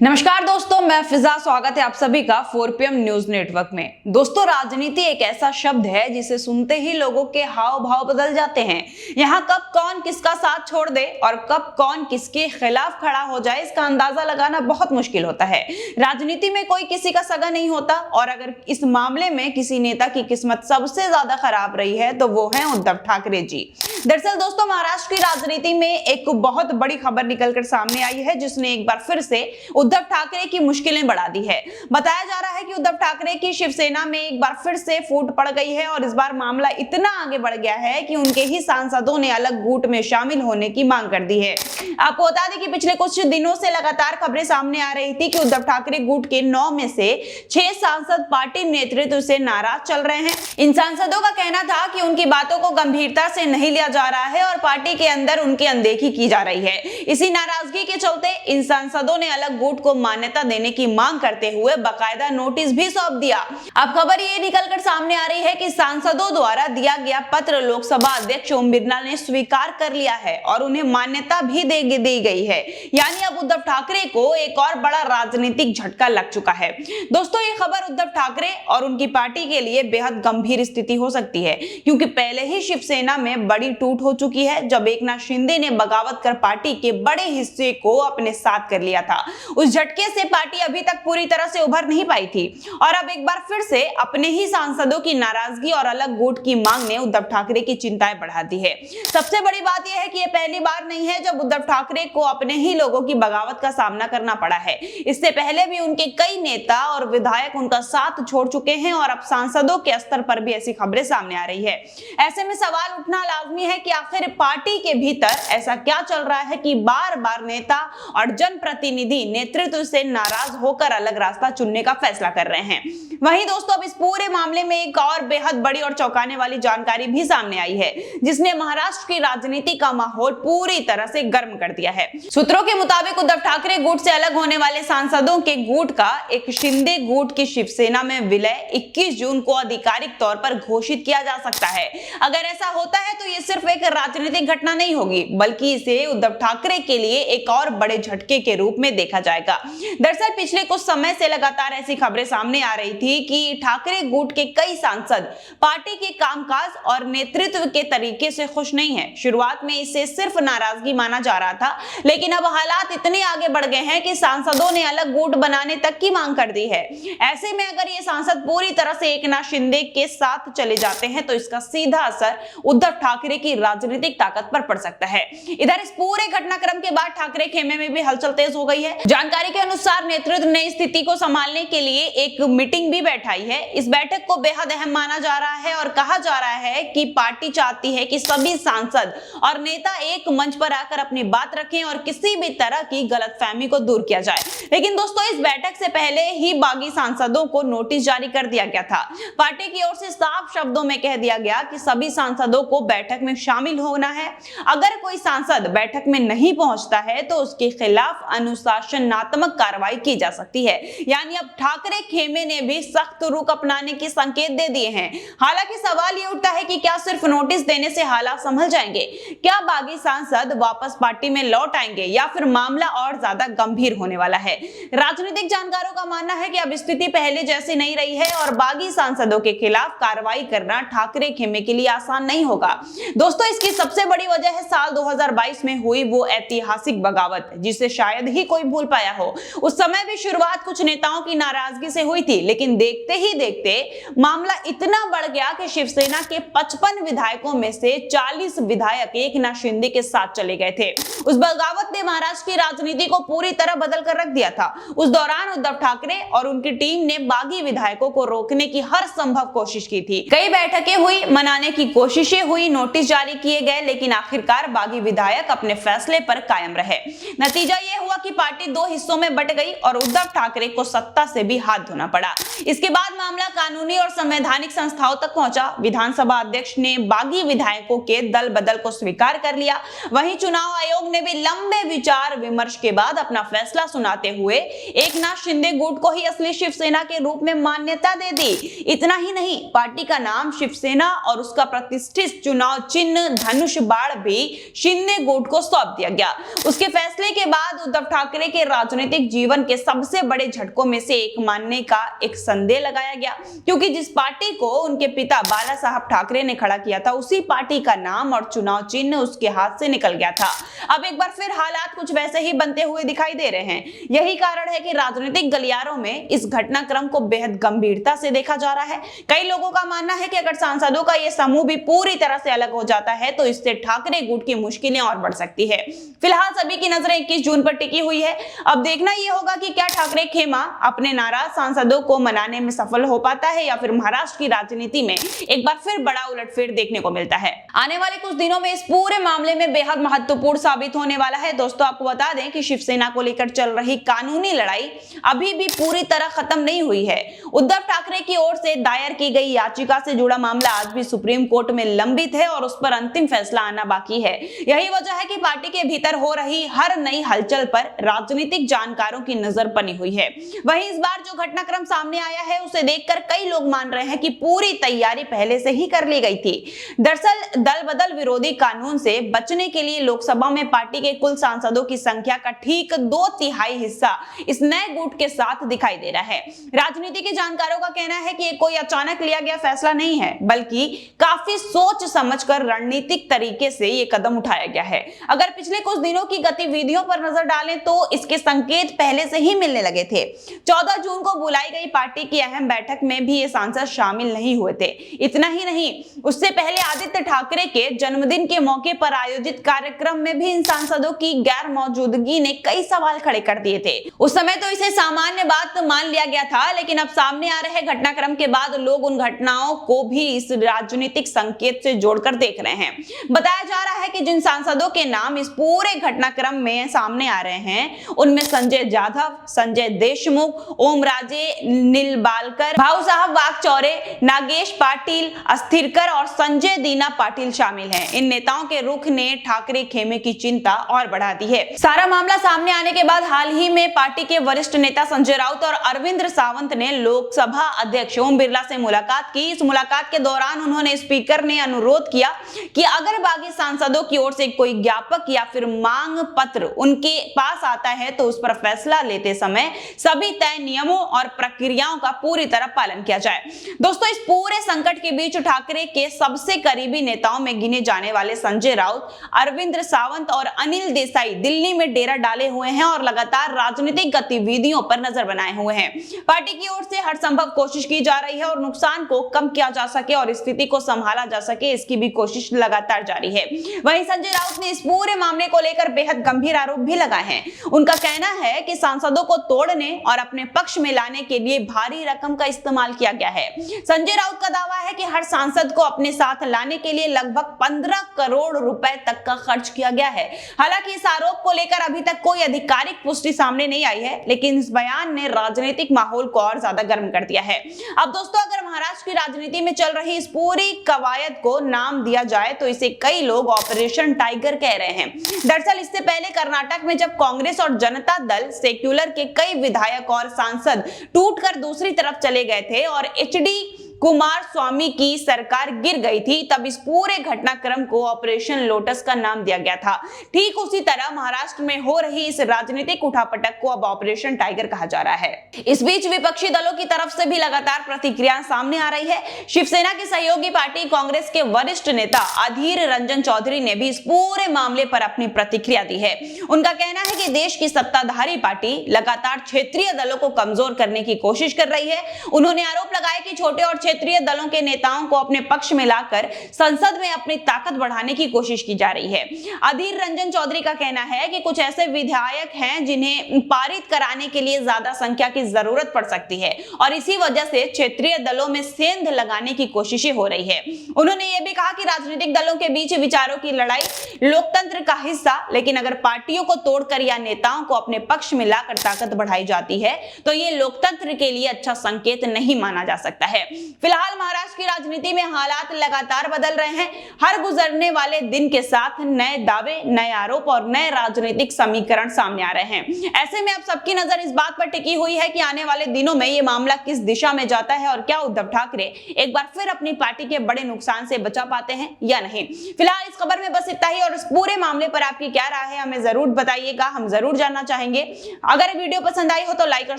नमस्कार दोस्तों, मैं फिजा। स्वागत है आप सभी का 4PM न्यूज नेटवर्क में। दोस्तों, राजनीति एक ऐसा शब्द है जिसे सुनते ही लोगों के हाव भाव बदल जाते हैं। यहाँ कब कौन किसका साथ छोड़ दे और कब कौन किसके खिलाफ खड़ा हो जाए, इसका अंदाजा लगाना बहुत मुश्किल होता है। राजनीति में कोई किसी का सगा नहीं होता और अगर इस मामले में किसी नेता की किस्मत सबसे ज्यादा खराब रही है तो वो है उद्धव ठाकरे जी। दरअसल दोस्तों, महाराष्ट्र की राजनीति में एक बहुत बड़ी खबर निकलकर सामने आई है जिसने एक बार फिर से उद्धव ठाकरे की मुश्किलें बढ़ा दी है। बताया जा रहा है कि उद्धव ठाकरे की शिवसेना में एक बार फिर से फूट पड़ गई है और इस बार मामला इतना आगे बढ़ गया है कि उनके ही सांसदों ने अलग गुट में शामिल होने की मांग कर दी है। आपको बता दें कि पिछले कुछ दिनों से लगातार खबरें सामने आ रही थी कि उद्धव ठाकरे गुट के 9 में से 6 सांसद पार्टी नेतृत्व से नाराज चल रहे हैं। इन सांसदों का कहना था कि उनकी बातों को गंभीरता से नहीं लिया जा रहा है और पार्टी के अंदर उनकी अनदेखी की जा रही है। इसी नाराजगी के चलते इन सांसदों ने अलग गुट को मान्यता देने की मांग करते हुए बाकायदा नोटिस भी सौंप दिया। अब खबर ये निकलकर सामने आ रही है कि सांसदों द्वारा दिया गया पत्र लोकसभा अध्यक्ष ओम बिरला ने स्वीकार कर लिया है और उन्हें मान्यता भी दी गई है। यानी अब उद्धव ठाकरे को एक और बड़ा राजनीतिक झटका लग चुका है। दोस्तों, ये खबर उद्धव ठाकरे और उनकी पार्टी के लिए बेहद गंभीर स्थिति हो सकती है, क्योंकि पहले ही शिवसेना में बड़ी टूट हो चुकी है जब एकनाथ शिंदे ने बगावत कर पार्टी के बड़े हिस्से को अपने साथ कर लिया था। उस झटके से पार्टी अभी तक पूरी तरह से उभर नहीं पाई थी और अब एक बार फिर से अपने ही सांसदों की नाराजगी और अलग गुट की मांग ने उद्धव ठाकरे की चिंताएं बढ़ा दी है। सबसे बड़ी बात यह है कि यह पहली बार नहीं है जब उद्धव ठाकरे को अपने ही लोगों की बगावत का सामना करना पड़ा है। इससे पहले भी उनके कई नेता और विधायक उनका साथ छोड़ चुके हैं और अब सांसदों के स्तर पर भी ऐसी खबरें सामने आ रही है। ऐसे में सवाल उठना लाजमी है कि आखिर पार्टी के भीतर ऐसा क्या चल रहा है कि बार बार नेता और जनप्रतिनिधि नेतृत्व से नाराज होकर अलग रास्ता चुनने का फैसला कर रहे हैं। वहीं दोस्तों, अब इस पूरे मामले में एक और बेहद बड़ी और चौंकाने वाली जानकारी भी सामने आई है जिसने महाराष्ट्र की राजनीति का माहौल पूरी तरह से गर्म कर दिया है। सूत्रों के मुताबिक उद्धव ठाकरे गुट से अलग होने वाले सांसदों के गुट का एक शिंदे गुट की शिवसेना में विलय 21 जून को आधिकारिक तौर पर घोषित किया जा सकता है। अगर ऐसा होता है तो ये सिर्फ एक राजनीतिक घटना नहीं होगी, बल्कि इसे उद्धव ठाकरे के लिए एक और बड़े झटके के रूप में देखा जाएगा। दरअसल पिछले कुछ समय से लगातार ऐसी खबरें सामने आ रही थी कि ठाकरे गुट के कई सांसद पार्टी के कामकाज और नेतृत्व के तरीके से खुश नहीं हैं। शुरुआत में इसे सिर्फ नाराजगी माना जा रहा था, लेकिन अब हालात इतने आगे बढ़ गए हैं कि सांसदों ने अलग गुट बनाने तक की मांग कर दी है। ऐसे में अगर ये सांसद पूरी तरह से एकनाथ शिंदे के साथ चले जाते हैं तो इसका सीधा असर उद्धव ठाकरे की राजनीतिक ताकत पर पड़ सकता है। इधर इस पूरे घटनाक्रम के बाद ठाकरे खेमे में भी हलचल तेज हो गई है। जानकारी के अनुसार नेतृत्व ने स्थिति को संभालने के लिए एक मीटिंग भी बैठाई है। इस बैठक को बेहद अहम माना जा रहा है और कहा जा रहा है कि पार्टी चाहती है कि सभी सांसद और नेता एक मंच पर आकर अपनी बात रखें और किसी भी तरह की गलतफहमी को दूर किया जाए। लेकिन दोस्तों, इस बैठक से पहले ही बागी सांसदों को नोटिस जारी कर दिया गया था। पार्टी की ओर से साफ शब्दों में कह दिया गया कि सभी सांसदों को बैठक में शामिल होना है। अगर कोई सांसद बैठक में नहीं पहुंचता है तो उसके खिलाफ अनुशासनात्मक कार्रवाई की जा सकती है। यानी अब ठाकरे खेमे ने भी सख्त रुख अपनाने के संकेत दे दिए हैं। हालांकि सवाल ये उठता है कि क्या सिर्फ नोटिस देने से हालात संभल जाएंगे? क्या बागी सांसद वापस पार्टी में लौट आएंगे या फिर मामला और ज्यादा गंभीर होने वाला है? राजनीतिक जानकारों का मानना है कि अब स्थिति पहले जैसी नहीं रही है और बागी सांसदों के खिलाफ कार्रवाई करना ठाकरे खेमे के लिए आसान नहीं होगा। दोस्तों, इसकी सबसे बड़ी वजह है साल 2022 में हुई वो ऐतिहासिक बगावत जिसे शायद ही कोई भूल पाया हो। उस समय भी शुरुआत कुछ नेताओं की नाराजगी से हुई थी, लेकिन देखते ही देखते मामला इतना बढ़ गया कि शिवसेना के 55 विधायकों में से 40 विधायक एकनाथ शिंदे के साथ चले गए थे। उस बगावत ने महाराष्ट्र की राजनीति को पूरी तरह बदल कर रख दिया था। उस दौरान उद्धव ठाकरे और उनकी टीम ने बागी विधायकों को रोकने की हर संभव कोशिश की थी। कई बैठकें हुई, मनाने की कोशिशें हुई, नोटिस जारी किए गए, लेकिन आखिरकार बागी विधायक अपने फैसले पर कायम रहे। नतीजा यह हुआ कि पार्टी 2 हिस्सों में बट गई और उद्धव ठाकरे को सत्ता से भी हाथ धोना पड़ा। इसके बाद मामला कानूनी और संवैधानिक संस्थाओं तक पहुंचा। विधानसभा अध्यक्ष ने बागी विधायकों के दल बदल को स्वीकार कर लिया। वहीं चुनाव आयोग ने भी लंबे विचार विमर्श के बाद अपना फैसला सुनाते हुए एकनाथ शिंदे गुट को ही असली शिवसेना के रूप में मान्यता दे दी। इतना ही नहीं, पार्टी का नाम शिवसेना और उसका प्रतिष्ठित चुनाव चिन्ह धनुष बाण भी शिंदे गुट को सौंप दिया गया। उसके फैसले के बाद उद्धव ठाकरे के राजनीतिक जीवन के सबसे बड़े झटकों में से एक मानने का एक संदेह लगाया गया, क्योंकि जिस पार्टी को उनके पिता बाला साहब ठाकरे ने खड़ा किया था, उसी पार्टी का नाम और चुनाव चिन्ह उसके हाथ से निकल गया था। अब एक बार फिर हालात कुछ वैसे ही बनते हुए दिखाई दे रहे हैं। यही कारण है कि राजनीतिक गलियारों में इस घटनाक्रम को बेहद गंभीरता से देखा जा रहा है। कई लोगों का मानना है कि अगर सांसदों का यह समूह भी पूरी तरह से अलग हो जाता है तो इससे ठाकरे गुट की मुश्किलें और बढ़ सकती है। फिलहाल सभी की नजरें 21 जून पर टिकी हुई है। अब देखना यह होगा कि क्या ठाकरे खेमा अपने नाराज सांसदों को मनाने में सफल हो पाता है या फिर महाराष्ट्र की राजनीति में एक बार फिर बड़ा उलटफेर देखने को मिलता है। आने वाले कुछ दिनों में इस पूरे मामले में बेहद महत्वपूर्ण साबित होने वाला है। दोस्तों, आपको बता दें कि शिवसेना को लेकर चल रही कानूनी लड़ाई अभी भी पूरी तरह खत्म नहीं हुई है। उद्धव ठाकरे की ओर से दायर की गई याचिका से जुड़ा मामला आज भी सुप्रीम कोर्ट में लंबित है और उस पर अंतिम फैसला आना बाकी है। यही वजह है कि पार्टी के भीतर हो रही हर नई हलचल पर राजनीतिक जानकारों की नजर बनी हुई है। वहीं इस बार जो घटनाक्रम सामने आया है उसे देखकर कई लोग मान रहे हैं कि पूरी तैयारी पहले से ही कर ली गई थी। दरअसल दल बदल विरोधी कानून से बचने के लिए लोकसभा में पार्टी के कुल सांसदों की संख्या का ठीक 2/3 हिस्सा इस नए गुट के साथ दिखाई दे रहा है। राजनीति के जानकारों का कहना है कि ये कोई अचानक लिया गया फैसला नहीं है, बल्कि काफी सोच समझकर रणनीतिक तरीके से ये कदम उठाया गया है। अगर पिछले कुछ दिनों की गतिविधियों पर नजर डालें तो इसके संकेत पहले से ही मिलने लगे थे। 14 जून को बुलाई गई पार्टी की अहम बैठक में भी ये सांसद शामिल नहीं हुए थे। इतना ही नहीं, उससे पहले आदित्य ठाकरे के जन्मदिन के मौके पर आयोजित कार्यक्रम में भी इन सांसदों की गैर मौजूदगी ने कई सवाल खड़े कर दिए थे। उस समय तो इसे सामान्य बात मान लिया गया था, लेकिन अब सामने आ रहे घटनाक्रम के बाद लोग उन घटनाओं को भी इस राजनीतिक संकेत से जोड़कर देख रहे हैं। बताया जा रहा है कि जिन सांसदों के नाम इस पूरे घटनाक्रम में सामने आ रहे हैं उनमें संजय जाधव, संजय देशमुख, ओम राजे निलबालकर, भाऊ साहब वाकचौरे, नागेश पाटिल, अस्थिरकर और संजय दीना पाटिल शामिल हैं। इन नेताओं के रुख ने ठाकरे खेमे की चिंता और बढ़ा दी है। सारा मामला सामने आने के बाद हाल ही में पार्टी के वरिष्ठ नेता संजय राउत और अरविंद सावंत ने लोकसभा अध्यक्ष ओम बिरला से मुलाकात की। इस मुलाकात के दौरान उन्होंने स्पीकर ने अनुरोध किया कि अगर बागी सांसदों की ओर से कोई ज्ञापक या फिर मांग पत्र उनके पास आता है तो उस पर फैसला लेते समय सभी तय नियमों और प्रक्रियाओं का पूरी तरह पालन किया जाए। दोस्तों, इस पूरे संकट के बीच ठाकरे के सबसे करीबी नेताओं में गिने जाने वाले संजय राउत, अरविंद सावंत और अनिल देसाई दिल्ली में डेरा डाले हुए हैं और लगातार राजनीतिक गतिविधियों पर नजर बनाए हुए हैं। पार्टी की ओर से हर संभव कोशिश की जा रही है और नुकसान को कम किया जा सके और स्थिति को संभाला जा सके, इसकी भी कोशिश लगातार जारी है। वहीं संजय राउत ने इस पूरे मामले को लेकर बेहद गंभीर आरोप भी लगाए हैं। उनका कहना है कि सांसदों को तोड़ने और अपने पक्ष में लाने के लिए भारी रकम का इस्तेमाल किया गया है। संजय राउत का दावा है कि हर सांसद को अपने साथ लाने के लिए लगभग 15 करोड़ रुपए तक का खर्च किया गया है। हालांकि इस आरोप को लेकर अभी तक कोई आधिकारिक पुष्टि सामने नहीं आई है, लेकिन इस बयान ने राजनीतिक माहौल को और ज्यादा गर्म कर दिया है। अब दोस्तों, अगर महाराष्ट्र की राजनीति में चल रही इस पूरी कवायद को नाम दिया जाए तो इसे कई लोग ऑपरेशन टाइगर कह रहे हैं। दरअसल इससे पहले कर्नाटक में जब कांग्रेस और जनता दल सेक्युलर के कई विधायक और सांसद टूटकर दूसरी तरफ चले गए थे और एचडी कुमारस्वामी की सरकार गिर गई थी, तब इस पूरे घटनाक्रम को ऑपरेशन लोटस का नाम दिया गया था। ठीक उसी तरह महाराष्ट्र में हो रही इस राजनीतिक उठापटक को अब ऑपरेशन टाइगर कहा जा रहा है। इस बीच विपक्षी दलों की तरफ से भी लगातार प्रतिक्रियाएं सामने आ रही है। शिवसेना की सहयोगी पार्टी कांग्रेस के वरिष्ठ नेता अधीर रंजन चौधरी ने भी इस पूरे मामले पर अपनी प्रतिक्रिया दी है। उनका कहना है कि देश की सत्ताधारी पार्टी लगातार क्षेत्रीय दलों को कमजोर करने की कोशिश कर रही है। उन्होंने आरोप लगाया कि छोटे और क्षेत्रीय दलों के नेताओं को अपने पक्ष में लाकर संसद में अपनी ताकत बढ़ाने की कोशिश की जा रही है। अधीर रंजन चौधरी का कहना है कि कुछ ऐसे विधायक हैं जिन्हें पारित कराने के लिए ज्यादा संख्या की जरूरत पड़ सकती है और इसी वजह से क्षेत्रीय दलों में सेंध लगाने की कोशिशें हो रही है। उन्होंने यह भी कहा कि राजनीतिक दलों के बीच विचारों की लड़ाई लोकतंत्र का हिस्सा, लेकिन अगर पार्टियों को तोड़कर या नेताओं को अपने पक्ष में लाकर ताकत बढ़ाई जाती है तो ये लोकतंत्र के लिए अच्छा संकेत नहीं माना जा सकता है। फिलहाल महाराष्ट्र की राजनीति में हालात लगातार बदल रहे हैं। हर गुजरने वाले दिन के साथ नए दावे, नए आरोप और नए राजनीतिक समीकरण सामने आ रहे हैं। ऐसे में अब सबकी नजर इस बात पर टिकी हुई है कि आने वाले दिनों में ये मामला किस दिशा में जाता है और क्या उद्धव ठाकरे एक बार फिर अपनी पार्टी के बड़े नुकसान से बचा पाते हैं या नहीं। फिलहाल इस खबर में बस इतना ही और इस पूरे मामले पर आपकी क्या राय है हमें जरूर बताइएगा, हम जरूर जानना चाहेंगे। अगर वीडियो पसंद आई हो तो लाइक और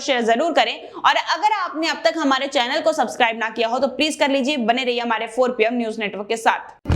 शेयर जरूर करें और अगर आपने अब तक हमारे चैनल को सब्सक्राइब ना किया हो तो प्लीज कर लीजिए। बने रहिए हमारे 4PM न्यूज नेटवर्क के साथ।